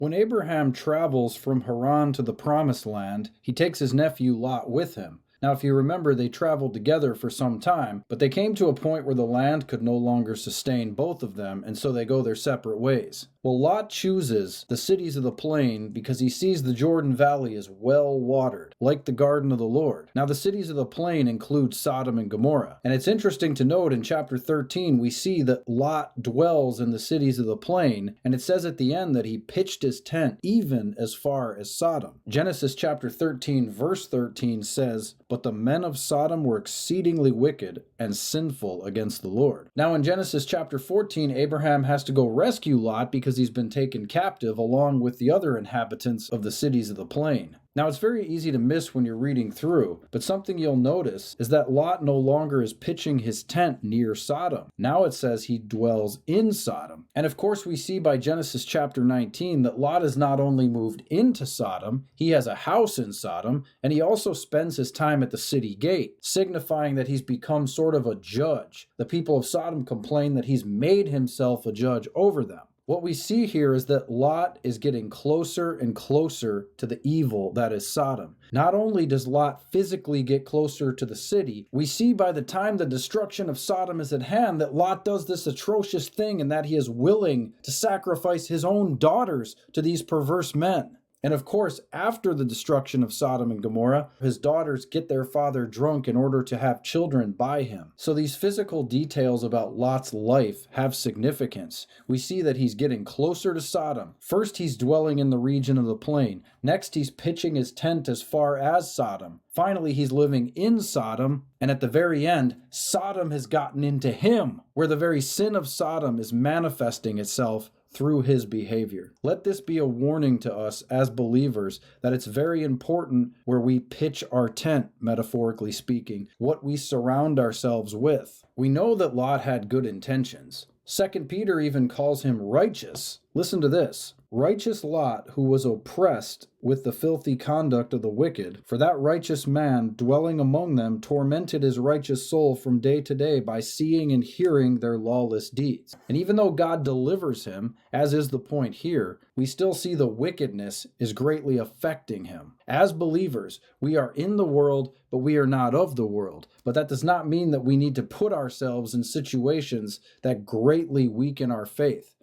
When Abraham travels from Haran to the Promised Land, he takes his nephew Lot with him. Now, if you remember, they traveled together for some time, but they came to a point where the land could no longer sustain both of them, and so they go their separate ways. Well, Lot chooses the cities of the plain because he sees the Jordan Valley as well watered, like the garden of the Lord. Now, the cities of the plain include Sodom and Gomorrah. And it's interesting to note in chapter 13, we see that Lot dwells in the cities of the plain, and it says at the end that he pitched his tent even as far as Sodom. Genesis chapter 13, verse 13 says, "But the men of Sodom were exceedingly wicked and sinful against the Lord." Now, in Genesis chapter 14, Abraham has to go rescue Lot because he's been taken captive along with the other inhabitants of the cities of the plain. Now, it's very easy to miss when you're reading through, but something you'll notice is that Lot no longer is pitching his tent near Sodom. Now it says he dwells in Sodom. And of course, we see by Genesis chapter 19 that Lot has not only moved into Sodom, he has a house in Sodom, and he also spends his time at the city gate, signifying that he's become sort of a judge. The people of Sodom complain that he's made himself a judge over them. What we see here is that Lot is getting closer and closer to the evil that is Sodom. Not only does Lot physically get closer to the city, we see by the time the destruction of Sodom is at hand that Lot does this atrocious thing and that he is willing to sacrifice his own daughters to these perverse men. And of course, after the destruction of Sodom and Gomorrah, his daughters get their father drunk in order to have children by him. So these physical details about Lot's life have significance. We see that he's getting closer to Sodom. First, he's dwelling in the region of the plain. Next, he's pitching his tent as far as Sodom. Finally, he's living in Sodom. And at the very end, Sodom has gotten into him, where the very sin of Sodom is manifesting itself through his behavior. Let this be a warning to us as believers that it's very important where we pitch our tent, metaphorically speaking, what we surround ourselves with. We know that Lot had good intentions. 2 Peter even calls him righteous. Listen to this. Righteous Lot, who was oppressed with the filthy conduct of the wicked, for that righteous man dwelling among them tormented his righteous soul from day to day by seeing and hearing their lawless deeds. And even though God delivers him, as is the point here, we still see the wickedness is greatly affecting him. As believers, we are in the world, but we are not of the world. But that does not mean that we need to put ourselves in situations that greatly weaken our faith.